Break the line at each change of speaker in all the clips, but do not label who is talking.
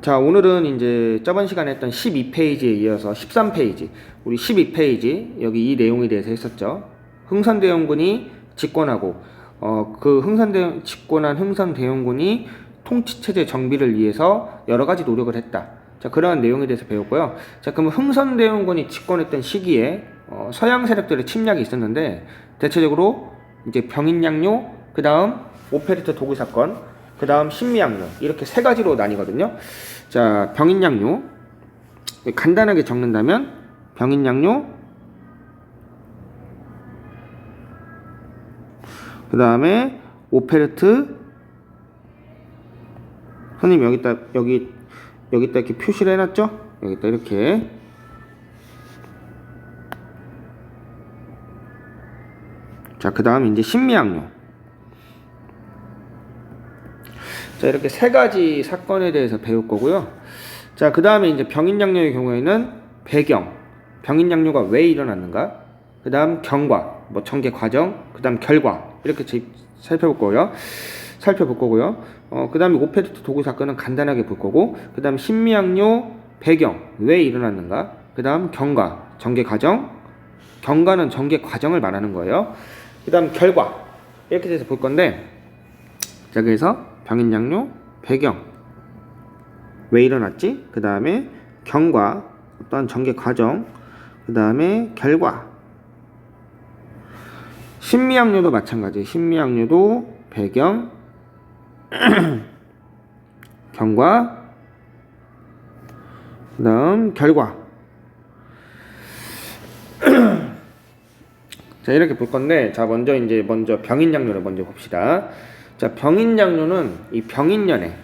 자, 오늘은 이제 저번 시간에 했던 12페이지에 이어서 13페이지, 우리 12페이지, 여기 이 내용에 대해서 했었죠. 흥선대원군이 집권하고, 집권한 흥선대원군이 통치체제 정비를 위해서 여러 가지 노력을 했다. 자, 그러한 내용에 대해서 배웠고요. 자, 그러면 흥선대원군이 집권했던 시기에, 서양 세력들의 침략이 있었는데, 대체적으로 이제 병인양요, 그 다음 오페르트 도구 사건, 그 다음 신미양요, 이렇게 세 가지로 나뉘거든요. 자, 병인양요, 간단하게 적는다면 병인양요, 그 다음에 오페르트, 선생님 여기다 이렇게 표시를 해놨죠? 여기다 이렇게. 자, 그 다음 이제 신미양요. 자, 이렇게 세 가지 사건에 대해서 배울 거고요. 자, 그 다음에 이제 병인양요의 경우에는 배경, 병인양요가 왜 일어났는가, 그 다음 경과, 뭐 전개 과정, 그 다음 결과, 이렇게 살펴볼 거고요. 그 다음에 오페르트 도구 사건은 간단하게 볼 거고, 그 다음 신미양요 배경, 왜 일어났는가, 그 다음 경과, 전개 과정, 경과는 전개 과정을 말하는 거예요. 그 다음 결과, 이렇게 돼서 볼 건데, 자, 그래서 병인양요 배경, 왜 일어났지? 그 다음에 경과, 어떤 전개 과정, 그 다음에 결과. 신미양요도 마찬가지. 신미양요도 배경, 경과, 그 다음 결과. 자, 이렇게 볼 건데, 자, 먼저 병인양요를 먼저 봅시다. 자, 병인양요는 이 병인년에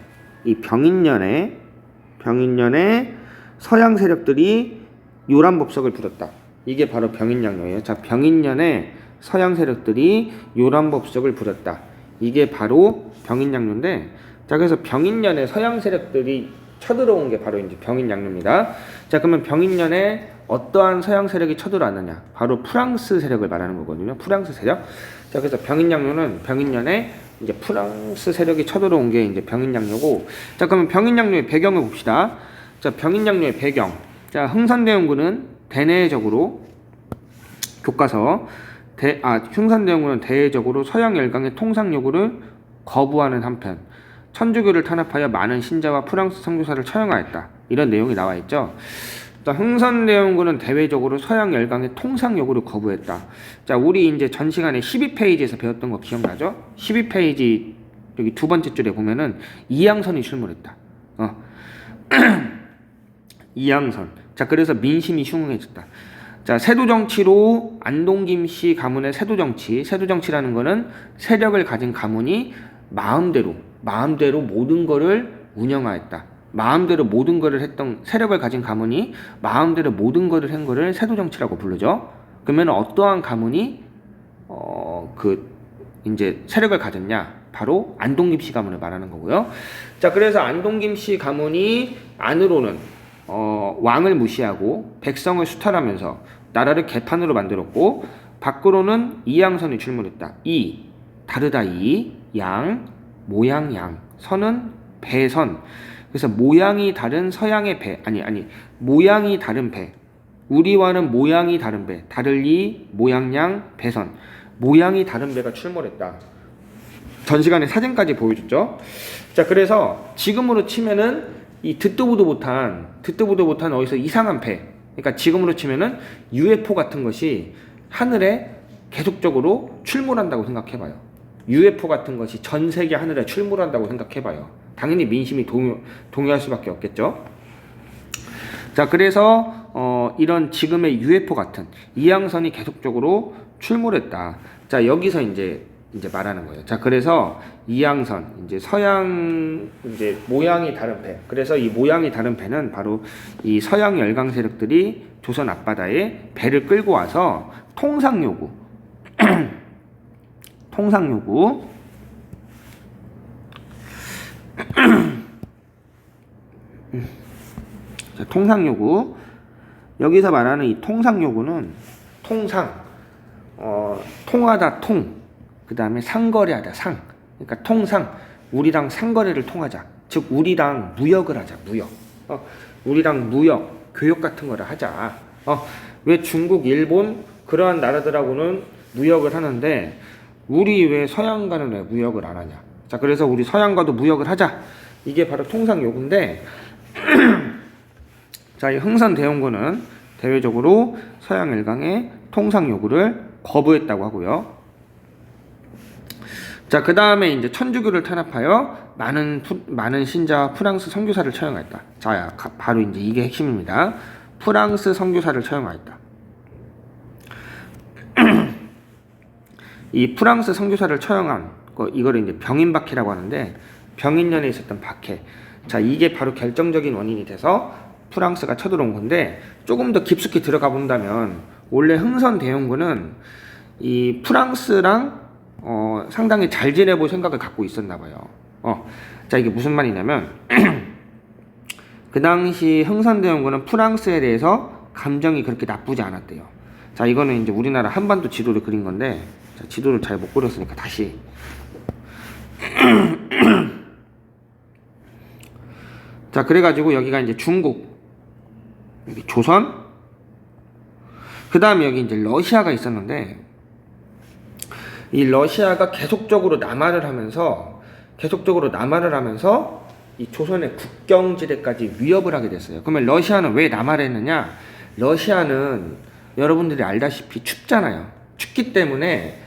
서양 세력들이 요란법석을 부렸다. 이게 바로 병인양요예요. 자, 병인년에 서양 세력들이 요란법석을 부렸다. 이게 바로 병인양요인데, 자, 그래서 병인년에 서양 세력들이 쳐들어온 게 바로 이제 병인양요입니다. 자, 그러면 병인년에 어떠한 서양 세력이 쳐들어왔느냐? 바로 프랑스 세력을 말하는 거거든요. 프랑스 세력. 자, 그래서 병인양요는 병인년에 이제 프랑스 세력이 쳐들어온 게 이제 병인양요고, 자, 그러면 병인양요의 배경을 봅시다. 자, 병인양요의 배경. 자, 흥선대원군은 대내적으로 교과서 흥선대원군은 대외적으로 서양 열강의 통상 요구를 거부하는 한편 천주교를 탄압하여 많은 신자와 프랑스 선교사를 처형하였다. 이런 내용이 나와 있죠. 흥선대원군은 대외적으로 서양 열강의 통상 요구를 거부했다. 자, 우리 이제 전 시간에 12페이지에서 배웠던 거 기억나죠? 12페이지 여기 두 번째 줄에 보면은 이양선이 출몰했다. 이양선. 자, 그래서 민심이 흉흉해졌다. 자, 세도정치로 안동김씨 가문의 세도정치라는 거는 세력을 가진 가문이 마음대로 모든 거를 운영하였다. 마음대로 모든 거를 했던 세력을 가진 가문이 마음대로 모든 거를 한 거를 세도정치라고 부르죠. 그러면 어떠한 가문이 이제 세력을 가졌냐? 바로 안동김씨 가문을 말하는 거고요. 자, 그래서 안동김씨 가문이 안으로는 왕을 무시하고 백성을 수탈하면서 나라를 개판으로 만들었고, 밖으로는 이양선이 출몰했다. 다르다. 양, 모양 양, 선은 배선. 그래서 모양이 다른 서양의 배, 모양이 다른 배, 우리와는 모양이 다른 배, 다를이 모양양 배선, 모양이 다른 배가 출몰했다. 전 시간에 사진까지 보여줬죠. 자, 그래서 지금으로 치면은 이 듣도 보도 못한 어디서 이상한 배, 그러니까 지금으로 치면은 UFO 같은 것이 하늘에 계속적으로 출몰한다고 생각해봐요. UFO 같은 것이 전 세계 하늘에 출몰한다고 생각해봐요. 당연히 민심이 동요할 수밖에 없겠죠. 자, 그래서 이런 지금의 UFO 같은 이양선이 계속적으로 출몰했다. 자, 여기서 이제 말하는 거예요. 자, 그래서 이양선, 이제 서양, 이제 모양이 다른 배. 그래서 이 모양이 다른 배는 바로 이 서양 열강 세력들이 조선 앞바다에 배를 끌고 와서 통상 요구. 자, 통상 요구. 여기서 말하는 이 통상 요구는 통하다 그 다음에 상거래하다 그러니까 통상, 우리랑 상거래를 통하자. 즉 우리랑 무역을 하자. 무역. 우리랑 무역, 교역 같은 거를 하자. 왜 중국, 일본 그러한 나라들하고는 무역을 하는데 우리 왜 서양과는 왜 무역을 안 하냐. 자, 그래서 우리 서양과도 무역을 하자. 이게 바로 통상 요구인데 자, 이 흥선대원군은 대외적으로 서양 일강의 통상 요구를 거부했다고 하고요. 자, 그 다음에 이제 천주교를 탄압하여 많은 신자와 프랑스 선교사를 처형했다. 자, 바로 이제 이게 핵심입니다. 프랑스 선교사를 처형하였다. 이 프랑스 선교사를 처형한 거, 이거를 이제 병인박해라고 하는데 병인년에 있었던 박해. 자, 이게 바로 결정적인 원인이 돼서 프랑스가 쳐들어온 건데 조금 더 깊숙이 들어가 본다면 원래 흥선대원군은 이 프랑스랑 상당히 잘 지내볼 생각을 갖고 있었나 봐요. 자, 이게 무슨 말이냐면 그 당시 흥선대원군은 프랑스에 대해서 감정이 그렇게 나쁘지 않았대요. 자, 이거는 이제 우리나라 한반도 지도를 그린 건데 자, 지도를 잘 못 그렸으니까 다시 자, 그래가지고 여기가 이제 중국, 여기 조선, 그 다음에 여기 이제 러시아가 있었는데 이 러시아가 계속적으로 남하를 하면서 이 조선의 국경지대까지 위협을 하게 됐어요. 그러면 러시아는 왜 남하를 했느냐? 러시아는 여러분들이 알다시피 춥잖아요. 춥기 때문에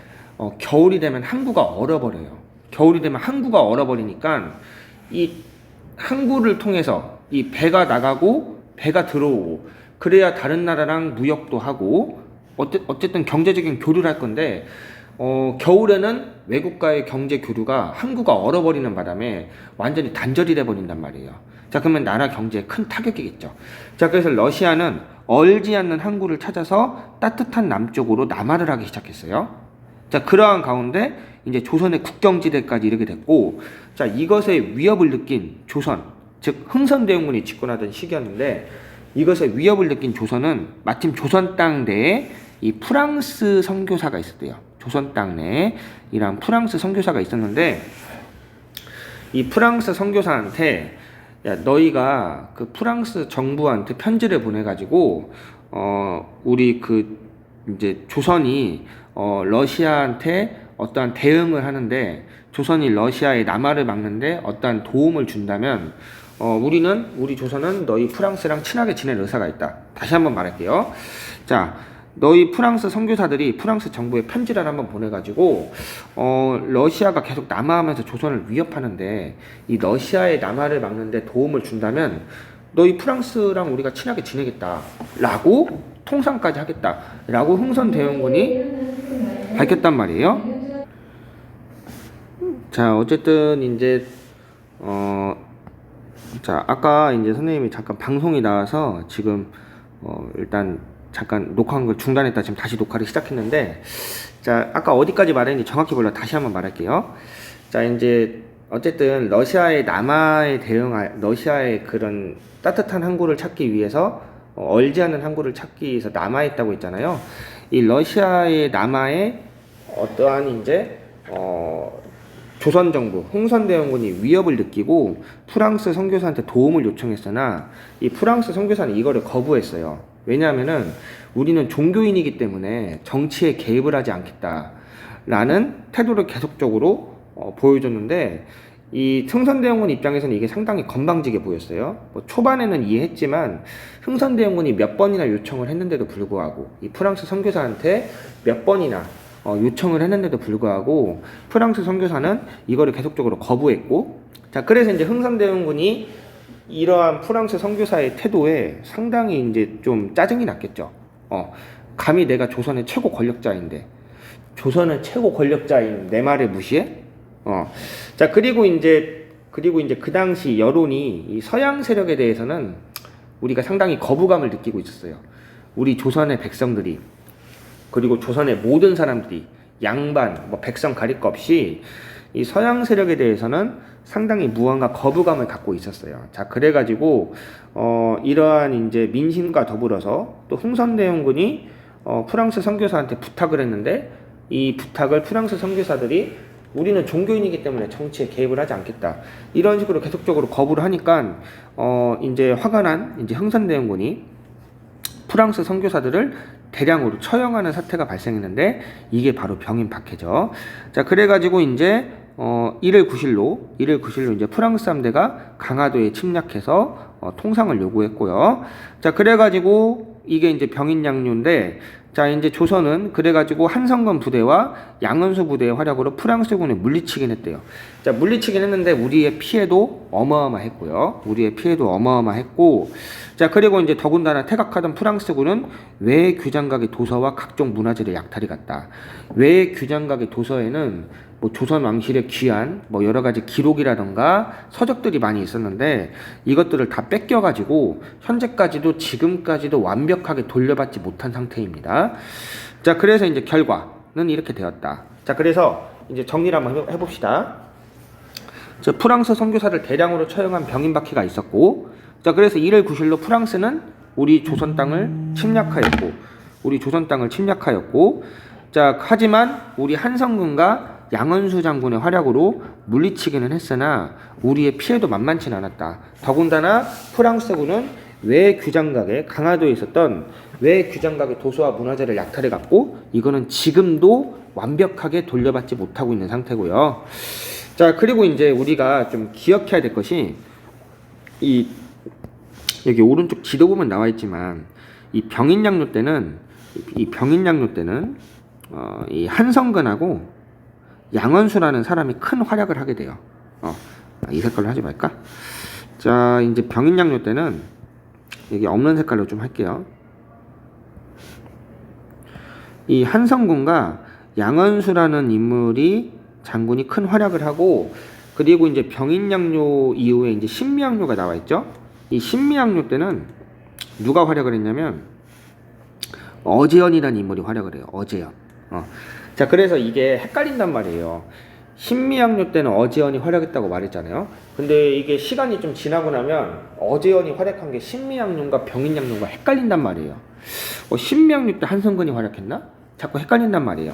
겨울이 되면 항구가 얼어버려요. 겨울이 되면 항구가 얼어버리니까 이 항구를 통해서 이 배가 나가고 배가 들어오고 그래야 다른 나라랑 무역도 하고 어쨌든 경제적인 교류를 할 건데 겨울에는 외국과의 경제 교류가 항구가 얼어버리는 바람에 완전히 단절이 돼버린단 말이에요. 자, 그러면 나라 경제에 큰 타격이겠죠. 자, 그래서 러시아는 얼지 않는 항구를 찾아서 따뜻한 남쪽으로 남하를 하기 시작했어요. 자, 그러한 가운데 이제 조선의 국경지대까지 이르게 됐고, 자, 이것의 위협을 느낀 조선, 즉 흥선대원군이 집권하던 시기였는데 이것의 위협을 느낀 조선은 마침 조선 땅 내에 이 프랑스 선교사가 있었대요. 조선 땅 내에 이런 프랑스 선교사가 있었는데 이 프랑스 선교사한테 야, 너희가 그 프랑스 정부한테 편지를 보내가지고 우리 그 이제 조선이 러시아한테 어떠한 대응을 하는데 조선이 러시아의 남하를 막는데 어떠한 도움을 준다면 우리 조선은 너희 프랑스랑 친하게 지낼 의사가 있다. 다시 한번 말할게요. 자, 너희 프랑스 선교사들이 프랑스 정부에 편지를 한번 보내가지고 러시아가 계속 남하하면서 조선을 위협하는데 이 러시아의 남하를 막는데 도움을 준다면 너희 프랑스랑 우리가 친하게 지내겠다 라고 통상까지 하겠다 라고 흥선대원군이 밝혔단 말이에요. 자, 어쨌든 이제 자, 아까 이제 선생님이 잠깐 방송이 나와서 지금 일단 잠깐 녹화한 걸 중단했다 지금 다시 녹화를 시작했는데, 자, 아까 어디까지 말했는지 정확히 몰라. 다시 한번 말할게요. 자, 이제 어쨌든 러시아의 남하에 러시아의 그런 따뜻한 항구를 찾기 위해서 얼지 않은 항구를 찾기 위해서 남하에 있다고 했잖아요. 이 러시아의 남하에 어떠한 이제 조선 정부 흥선대원군이 위협을 느끼고 프랑스 선교사한테 도움을 요청했으나 이 프랑스 선교사는 이거를 거부했어요. 왜냐하면은 우리는 종교인이기 때문에 정치에 개입을 하지 않겠다라는 태도를 계속적으로 보여줬는데 이 흥선대원군 입장에서는 이게 상당히 건방지게 보였어요. 초반에는 이해했지만 흥선대원군이 몇 번이나 요청을 했는데도 불구하고 이 프랑스 선교사한테 몇 번이나 요청을 했는데도 불구하고 프랑스 선교사는 이거를 계속적으로 거부했고, 자, 그래서 이제 흥선대원군이 이러한 프랑스 선교사의 태도에 상당히 이제 좀 짜증이 났겠죠. 감히 내가 조선의 최고 권력자인데 조선의 최고 권력자인 내 말을 무시해? 자, 그리고 이제 그 당시 여론이 이 서양 세력에 대해서는 우리가 상당히 거부감을 느끼고 있었어요. 우리 조선의 백성들이, 그리고 조선의 모든 사람들이 양반, 백성 가릴 것 없이 이 서양 세력에 대해서는 상당히 무언가 거부감을 갖고 있었어요. 자, 그래가지고 이러한 이제 민심과 더불어서 또 흥선대원군이 프랑스 선교사한테 부탁을 했는데 이 부탁을 프랑스 선교사들이 우리는 종교인이기 때문에 정치에 개입을 하지 않겠다. 이런 식으로 계속적으로 거부를 하니까 이제 화가 난 이제 흥선대원군이 프랑스 선교사들을 대량으로 처형하는 사태가 발생했는데 이게 바로 병인 박해죠. 자, 그래가지고 이제 1일 9실로 이제 프랑스 함대가 강화도에 침략해서 통상을 요구했고요. 자, 그래가지고 이게 이제 병인양요인데, 자, 이제 조선은 그래가지고 한성근 부대와 양은수 부대의 활약으로 프랑스군을 물리치긴 했대요. 자, 물리치긴 했는데 우리의 피해도 어마어마했고요. 자, 그리고 이제 더군다나 태각하던 프랑스군은 외 규장각의 도서와 각종 문화재를 약탈해 갔다. 외 규장각의 도서에는 뭐 조선 왕실의 귀한 뭐 여러 가지 기록이라던가 서적들이 많이 있었는데 이것들을 다 뺏겨가지고 현재까지도 지금까지도 완벽하게 돌려받지 못한 상태입니다. 자, 그래서 이제 결과는 이렇게 되었다. 자, 그래서 이제 정리를 한번 해봅시다. 자, 프랑스 선교사를 대량으로 처형한 병인박해가 있었고, 자, 그래서 1일 9실로 프랑스는 우리 조선 땅을 침략하였고, 자, 하지만 우리 한성근과 양은수 장군의 활약으로 물리치기는 했으나 우리의 피해도 만만치 않았다. 더군다나 프랑스군은 외규장각에 강화도에 있었던 외규장각의 도서와 문화재를 약탈해 갔고 이거는 지금도 완벽하게 돌려받지 못하고 있는 상태고요. 자, 그리고 이제 우리가 좀 기억해야 될 것이 여기 오른쪽 지도 보면 나와 있지만 이 병인양요 때는 이 한성근하고 양원수라는 사람이 큰 활약을 하게 돼요. 이 색깔로 하지 말까? 자, 이제 병인양요 때는 여기 없는 색깔로 좀 할게요. 이 한성군과 양원수라는 인물이 장군이 큰 활약을 하고, 그리고 이제 병인양요 이후에 이제 신미양요가 나와 있죠. 이 신미양요 때는 누가 활약을 했냐면 어제연이라는 인물이 활약을 해요. 어제연. 자, 그래서 이게 헷갈린단 말이에요. 신미양요 때는 어제연이 활약했다고 말했잖아요. 근데 이게 시간이 좀 지나고 나면 어제연이 활약한 게 신미양요인가 병인양요인가 헷갈린단 말이에요. 신미양요 때 한성근이 활약했나? 자꾸 헷갈린단 말이에요.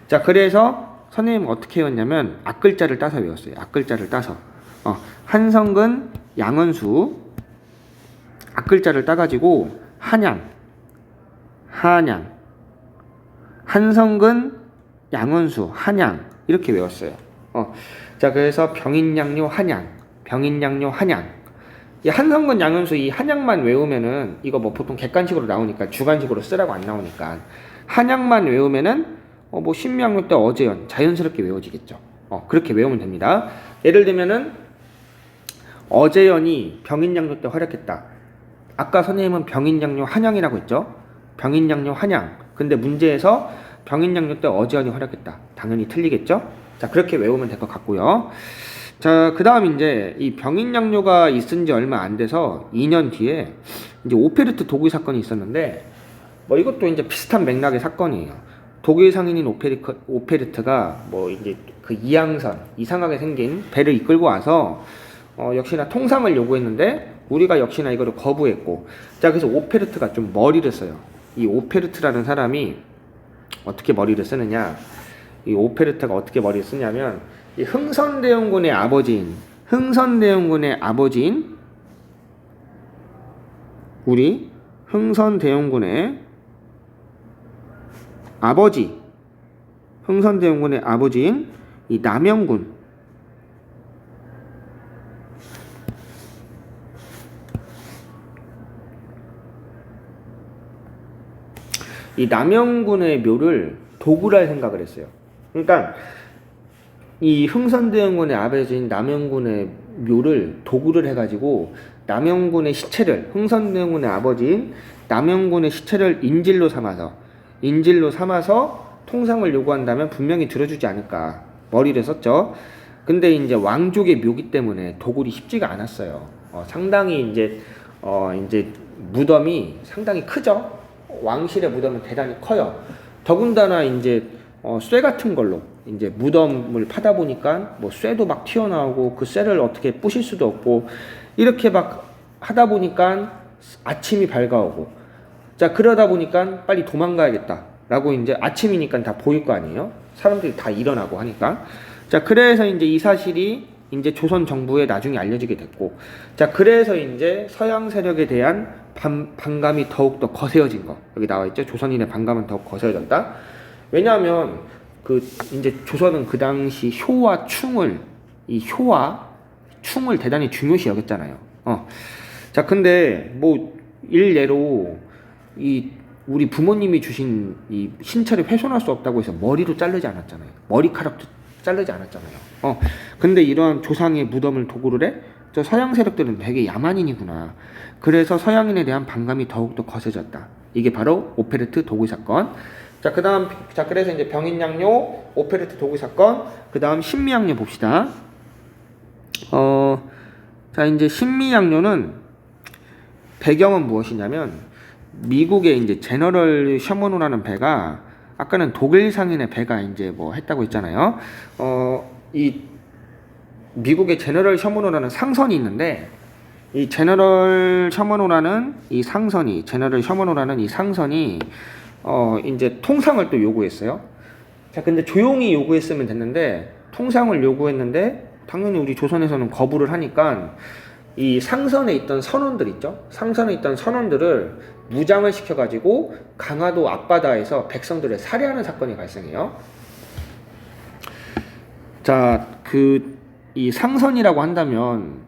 자, 그래서 선생님은 어떻게 외웠냐면 앞글자를 따서 외웠어요. 앞글자를 따서. 한성근, 양은수 앞글자를 따가지고 한양, 한성근, 양은수, 한양 이렇게 외웠어요. 자, 그래서 병인양요, 한양. 이 한성근, 양은수 이 한양만 외우면은 이거 뭐 보통 객관식으로 나오니까 주관식으로 쓰라고 안 나오니까 한양만 외우면은 뭐 신미양요 때 어제연 자연스럽게 외워지겠죠. 그렇게 외우면 됩니다. 예를 들면은 어제연이 병인양요 때 활약했다. 아까 선생님은 병인양요 한양이라고 했죠. 병인양요 한양. 근데 문제에서 병인양요 때 어제연이 활약했다. 당연히 틀리겠죠? 자, 그렇게 외우면 될 것 같고요. 자, 그 다음 이제 이 병인양요가 있은 지 얼마 안 돼서 2년 뒤에 이제 오페르트 독일 사건이 있었는데 뭐 이것도 이제 비슷한 맥락의 사건이에요. 독일 상인인 오페르트가 뭐 이제 그 이양선, 이상하게 생긴 배를 이끌고 와서 역시나 통상을 요구했는데 우리가 역시나 이거를 거부했고, 자, 그래서 오페르트가 좀 머리를 써요. 이 오페르트라는 사람이 어떻게 머리를 쓰느냐? 이 오페르트가 어떻게 머리를 쓰냐면 이 흥선대원군의 아버지인 우리 흥선대원군의 아버지인 이 남영군, 이 남영군의 묘를 도굴할 생각을 했어요. 그러니까 이 흥선대원군의 아버지인 남영군의 묘를 도굴을 해가지고 남영군의 시체를, 흥선대원군의 아버지인 남영군의 시체를 인질로 삼아서 통상을 요구한다면 분명히 들어주지 않을까 머리를 썼죠. 근데 이제 왕족의 묘기 때문에 도굴이 쉽지가 않았어요. 상당히 이제 무덤이 상당히 크죠. 왕실의 무덤은 대단히 커요. 더군다나 이제 쇠 같은 걸로 이제 무덤을 파다 보니까 뭐 쇠도 막 튀어나오고 그 쇠를 어떻게 부실 수도 없고 이렇게 막 하다 보니까 아침이 밝아오고, 자, 그러다 보니까 빨리 도망가야겠다 라고 이제 아침이니까 다 보일 거 아니에요. 사람들이 다 일어나고 하니까. 자, 그래서 이제 이 사실이 이제 조선 정부에 나중에 알려지게 됐고, 자, 그래서 이제 서양 세력에 대한 반감이 더욱더 거세어진 거. 여기 나와 있죠. 조선인의 반감은 더욱 거세어졌다. 왜냐하면 그 이제 조선은 그 당시 효와 충을 대단히 중요시 여겼잖아요. 자, 근데 뭐 일례로 이 우리 부모님이 주신 이 신체를 훼손할 수 없다고 해서 머리도 자르지 않았잖아요. 머리카락도 자르지 않았잖아요. 근데 이러한 조상의 무덤을 도구를 해? 저 서양 세력들은 되게 야만인이구나. 그래서 서양인에 대한 반감이 더욱더 거세졌다. 이게 바로 오페레트 도구 사건. 자, 그래서 이제 병인양요, 오페레트 도구 사건, 그 다음 신미양요 봅시다. 자, 이제 신미양요는 배경은 무엇이냐면, 미국의 이제 제너럴 셔먼호라는 배가, 아까는 독일 상인의 배가 이제 뭐 했다고 했잖아요. 이 미국의 제너럴 셔먼호라는 상선이 있는데, 이 제너럴 셔먼호라는 이 상선이 이제 통상을 또 요구했어요. 자, 근데 조용히 요구했으면 됐는데, 통상을 요구했는데, 당연히 우리 조선에서는 거부를 하니까, 이 상선에 있던 선원들 있죠? 상선에 있던 선원들을 무장을 시켜가지고 강화도 앞바다에서 백성들을 살해하는 사건이 발생해요. 자, 이 상선이라고 한다면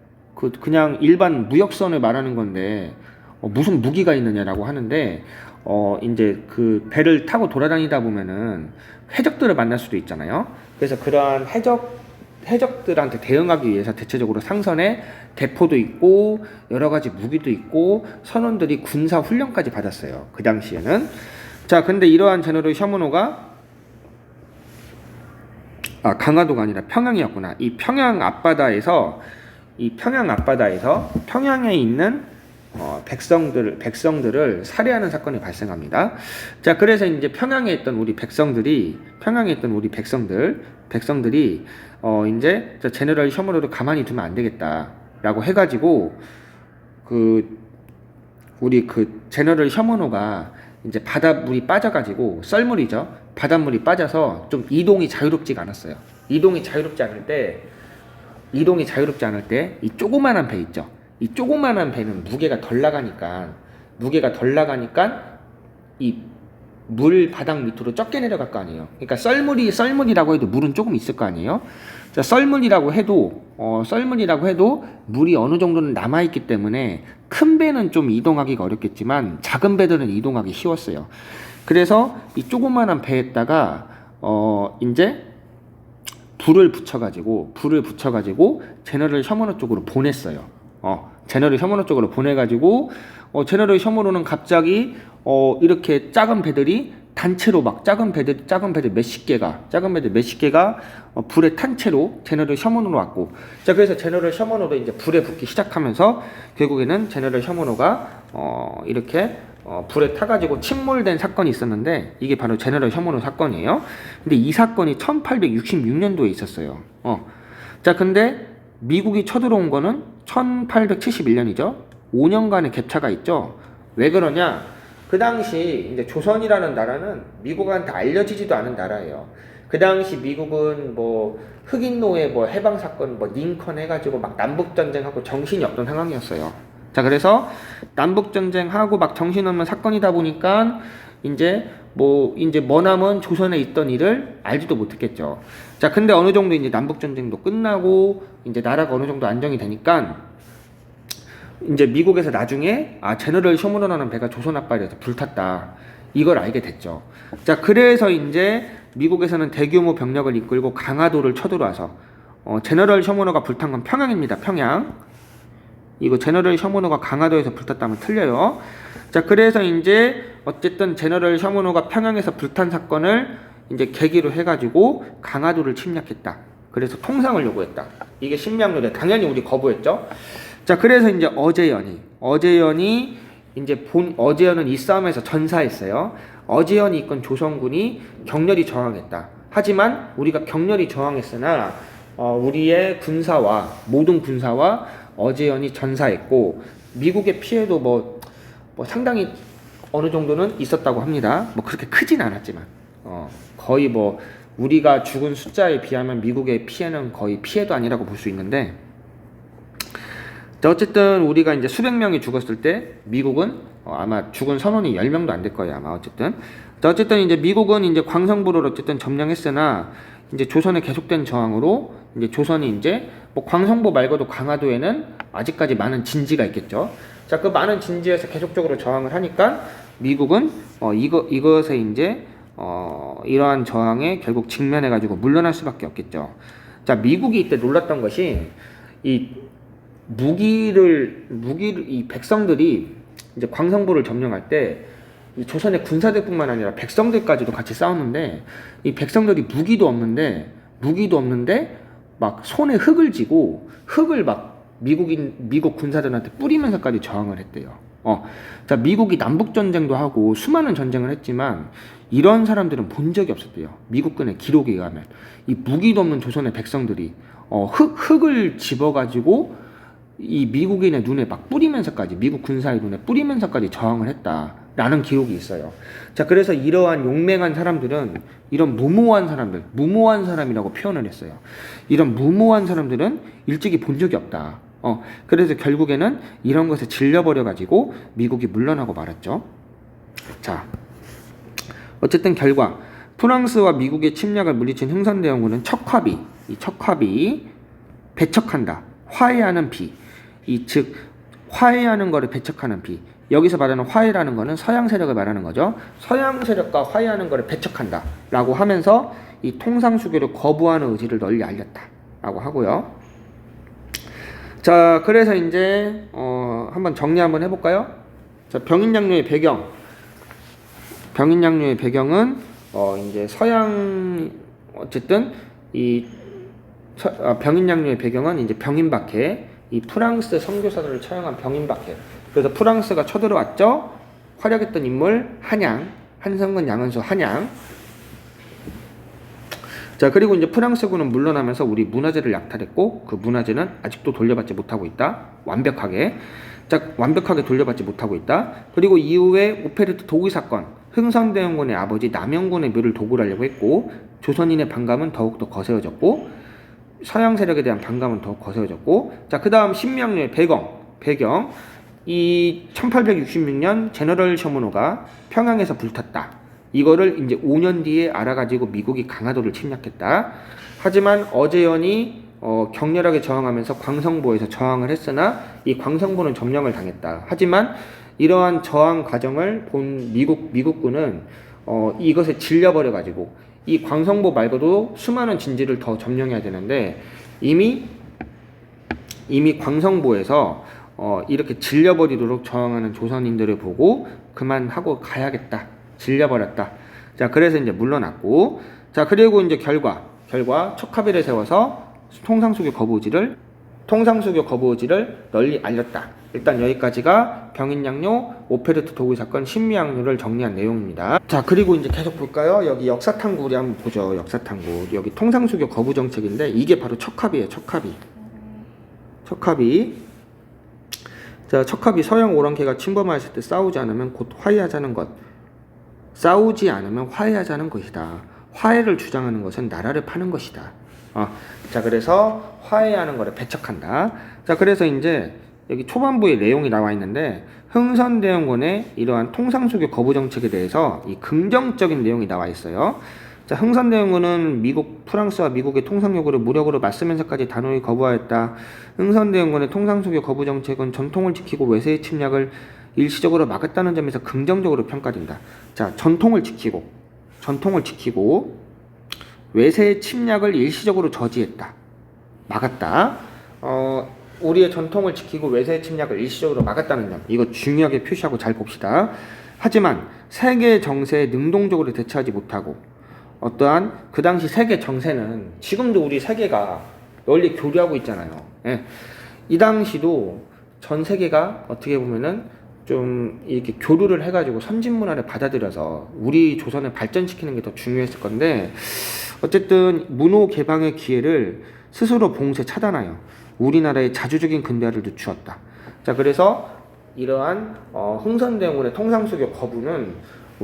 그냥 일반 무역선을 말하는 건데 무슨 무기가 있느냐라고 하는데 이제 그 배를 타고 돌아다니다 보면은 해적들을 만날 수도 있잖아요. 그래서 그러한 해적들한테 대응하기 위해서 대체적으로 상선에 대포도 있고 여러 가지 무기도 있고 선원들이 군사 훈련까지 받았어요. 그 당시에는. 자, 근데 이러한 제너럴 셔먼호가 강화도가 아니라 평양이었구나. 이 평양 앞바다에서 평양에 있는 백성들을 살해하는 사건이 발생합니다. 자, 그래서 이제 평양에 있던 우리 백성들이 이제 제너럴 셔먼호를 가만히 두면 안 되겠다라고 해가지고 우리 제너럴 셔먼호가 이제 바닷물이 빠져가지고 썰물이죠. 바닷물이 빠져서 좀 이동이 자유롭지가 않았어요. 이동이 자유롭지 않을 때 이 조그만한 배 있죠. 이 조그만한 배는 무게가 덜 나가니까 이 물 바닥 밑으로 적게 내려갈 거 아니에요. 그러니까 썰물이라고 해도 물은 조금 있을 거 아니에요. 자, 썰물이라고 해도 물이 어느 정도는 남아 있기 때문에 큰 배는 좀 이동하기가 어렵겠지만 작은 배들은 이동하기 쉬웠어요. 그래서 이 조그만한 배에다가 이제 불을 붙여가지고 제너럴 셔먼호 쪽으로 보냈어요. 제너럴 셔먼호 쪽으로 보내가지고 제너럴 셔먼호는 갑자기 이렇게 작은 배들이 단체로 작은 배들 몇십 개가 불에 탄 채로 제너럴 셔먼호로 왔고, 자, 그래서 제너럴 셔먼호도 이제 불에 붙기 시작하면서 결국에는 제너럴 셔먼호가 이렇게 불에 타가지고 침몰된 사건이 있었는데, 이게 바로 제너럴 셔먼호 사건이에요. 근데 이 사건이 1866년도에 있었어요. 자, 근데 미국이 쳐들어온 거는 1871년이죠. 5년간의 갭차가 있죠. 왜 그러냐? 그 당시 이제 조선이라는 나라는 미국한테 알려지지도 않은 나라예요. 그 당시 미국은 뭐 흑인 노예 해방 사건 링컨 해가지고 막 남북 전쟁하고 정신이 없던 상황이었어요. 자, 그래서 남북 전쟁하고 막 정신없는 사건이다 보니까 이제 머나먼 조선에 있던 일을 알지도 못했겠죠. 자, 근데 어느 정도 이제 남북 전쟁도 끝나고 이제 나라가 어느 정도 안정이 되니까 이제 미국에서 나중에 제너럴 셔먼호라는 배가 조선 앞바다에서 불탔다, 이걸 알게 됐죠. 자, 그래서 이제 미국에서는 대규모 병력을 이끌고 강화도를 쳐들어와서 제너럴 셔먼호가 불탄 건 평양입니다. 평양. 이거 제너럴 셔먼호가 강화도에서 불탔다면 틀려요. 자, 그래서 이제 어쨌든 제너럴 셔먼호가 평양에서 불탄 사건을 이제 계기로 해가지고 강화도를 침략했다. 그래서 통상을 요구했다. 이게 신미양요대. 당연히 우리 거부했죠. 자, 그래서 이제 어제연이 어제연은 이 싸움에서 전사했어요. 어제연이 이끈 조선군이 격렬히 저항했다. 하지만 우리가 격렬히 저항했으나 우리의 모든 군사와 어제연이 전사했고, 미국의 피해도 상당히 어느 정도는 있었다고 합니다. 그렇게 크진 않았지만 거의 우리가 죽은 숫자에 비하면 미국의 피해는 거의 피해도 아니라고 볼 수 있는데, 자, 어쨌든 우리가 이제 수백 명이 죽었을 때 미국은 아마 죽은 선원이 10명도 안 될 거예요, 아마. 어쨌든. 자, 어쨌든 이제 미국은 이제 광성부를 어쨌든 점령했으나 이제 조선의 계속된 저항으로 이제 조선이 이제 뭐 광성부 말고도 강화도에는 아직까지 많은 진지가 있겠죠. 자, 그 많은 진지에서 계속적으로 저항을 하니까 미국은 이것에 이제 이러한 저항에 결국 직면해 가지고 물러날 수밖에 없겠죠. 자, 미국이 이때 놀랐던 것이 이 무기를 이 백성들이 이제 광성부를 점령할 때 이 조선의 군사들뿐만 아니라 백성들까지도 같이 싸웠는데, 이 백성들이 무기도 없는데 막 손에 흙을 쥐고 흙을 막 미국 군사들한테 뿌리면서까지 저항을 했대요. 자, 미국이 남북 전쟁도 하고 수많은 전쟁을 했지만 이런 사람들은 본 적이 없었대요. 미국군의 기록에 의하면 이 무기도 없는 조선의 백성들이 흙을 집어가지고 이 미국인의 눈에 막 뿌리면서까지, 미국 군사의 눈에 뿌리면서까지 저항을 했다라는 기록이 있어요. 자, 그래서 이러한 용맹한 사람들은 이런 무모한 사람이라고 표현을 했어요. 이런 무모한 사람들은 일찍이 본 적이 없다. 그래서 결국에는 이런 것에 질려버려가지고 미국이 물러나고 말았죠. 자, 어쨌든 결과 프랑스와 미국의 침략을 물리친 흥선대원군은 척화비, 배척한다, 화해하는 비, 즉 화해하는 거를 배척하는 비. 여기서 말하는 화해라는 거는 서양 세력을 말하는 거죠. 서양 세력과 화해하는 거를 배척한다 라고 하면서 이 통상수교를 거부하는 의지를 널리 알렸다라고 하고요. 자, 그래서 이제 한번 정리 한번 해볼까요? 자, 병인양요의 배경은 이제 서양, 어쨌든 병인양요의 배경은 이제 병인박해, 이 프랑스 선교사들을 처형한 병인박해. 그래서 프랑스가 쳐들어왔죠. 활약했던 인물 한성근, 양은수, 한양. 자, 그리고 이제 프랑스군은 물러나면서 우리 문화재를 약탈했고 그 문화재는 아직도 돌려받지 못하고 있다. 완벽하게 돌려받지 못하고 있다. 그리고 이후에 오페르트 도기 사건, 흥선대원군의 아버지 남영군의 묘를 도굴 하려고 했고 조선인의 반감은 더욱더 거세어졌고 서양 세력에 대한 반감은 더욱 거세어졌고, 자, 그 다음 신명료의 배경, 이 1866년 제너럴 셔먼호가 평양에서 불탔다. 이거를 이제 5년 뒤에 알아가지고 미국이 강화도를 침략했다. 하지만 어제연이 격렬하게 저항하면서 광성부에서 저항을 했으나 이 광성부는 점령을 당했다. 하지만 이러한 저항 과정을 본 미국군은 이것에 질려버려가지고 이 광성부 말고도 수많은 진지를 더 점령해야 되는데 이미 광성부에서 이렇게 질려버리도록 저항하는 조선인들을 보고 그만하고 가야겠다, 질려버렸다. 자, 그래서 이제 물러났고, 자, 그리고 이제 결과 척화비를 세워서 통상수교 거부 의지를 널리 알렸다. 일단 여기까지가 병인양요, 오페르트 도구 사건, 신미양요를 정리한 내용입니다. 자, 그리고 이제 계속 볼까요? 여기 역사탐구 우리 한번 보죠. 역사탐구. 여기 통상수교 거부 정책인데 이게 바로 척화비예요. 척화비. 자, 척화비 서양 오랑캐가 침범하였을 때 싸우지 않으면 곧 화해하자는 것. 싸우지 않으면 화해하자는 것이다. 화해를 주장하는 것은 나라를 파는 것이다. 자, 그래서 화해하는 것을 배척한다. 자, 그래서 이제 여기 초반부에 내용이 나와 있는데 흥선대원군의 이러한 통상수교 거부 정책에 대해서 이 긍정적인 내용이 나와 있어요. 자, 흥선대원군은 프랑스와 미국의 통상 요구를 무력으로 맞서면서까지 단호히 거부하였다. 흥선대원군의 통상수교 거부 정책은 전통을 지키고 외세의 침략을 일시적으로 막았다는 점에서 긍정적으로 평가된다. 자, 전통을 지키고 외세의 침략을 일시적으로 저지했다. 막았다. 우리의 전통을 지키고 외세의 침략을 일시적으로 막았다는 점, 이거 중요하게 표시하고 잘 봅시다. 하지만 세계 정세에 능동적으로 대처하지 못하고 어떠한 그 당시 세계 정세는 지금도 우리 세계가 널리 교류하고 있잖아요. 예. 이 당시도 전 세계가 어떻게 보면은 좀 이렇게 교류를 해가지고 선진 문화를 받아들여서 우리 조선을 발전시키는 게 더 중요했을 건데, 어쨌든 문호 개방의 기회를 스스로 봉쇄 차단하여 우리나라의 자주적인 근대화를 늦추었다. 자, 그래서 이러한 흥선대원군의 통상수교 거부는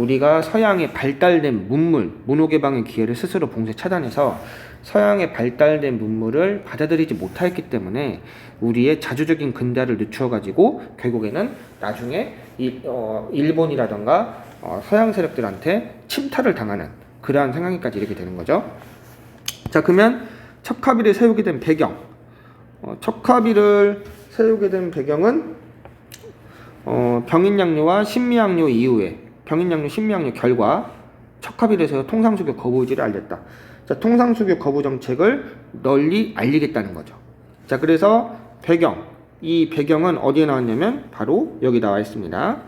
우리가 서양의 발달된 문물, 문호 개방의 기회를 스스로 봉쇄 차단해서 서양의 발달된 문물을 받아들이지 못하였기 때문에 우리의 자주적인 근대화를 늦추어가지고 결국에는 나중에 일본이라던가 서양 세력들한테 침탈을 당하는 그러한 상황까지 이렇게 되는 거죠. 자, 그러면 척하비를 세우게 된 배경. 척하비를 세우게 된 배경은 병인양요와 신미양요 이후에 병인양요, 신미양요 결과 척하비를 세워 통상수교 거부 의지를 알렸다. 자, 통상수교 거부 정책을 널리 알리겠다는 거죠. 자, 그래서 배경, 이 배경은 어디에 나왔냐면 바로 여기 나와 있습니다.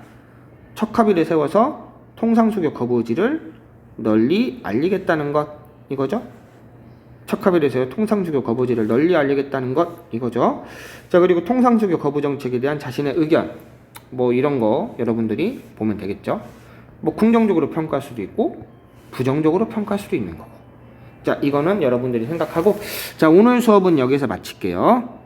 척하비를 세워서 통상수교 거부 의지를 널리 알리겠다는 것 이거죠. 척하비를 세워 통상수교 거부 의지를 널리 알리겠다는 것 이거죠. 자, 그리고 통상수교 거부 정책에 대한 자신의 의견 뭐 이런 거 여러분들이 보면 되겠죠. 뭐 긍정적으로 평가할 수도 있고 부정적으로 평가할 수도 있는 거고. 자, 이거는 여러분들이 생각하고, 자, 오늘 수업은 여기서 마칠게요.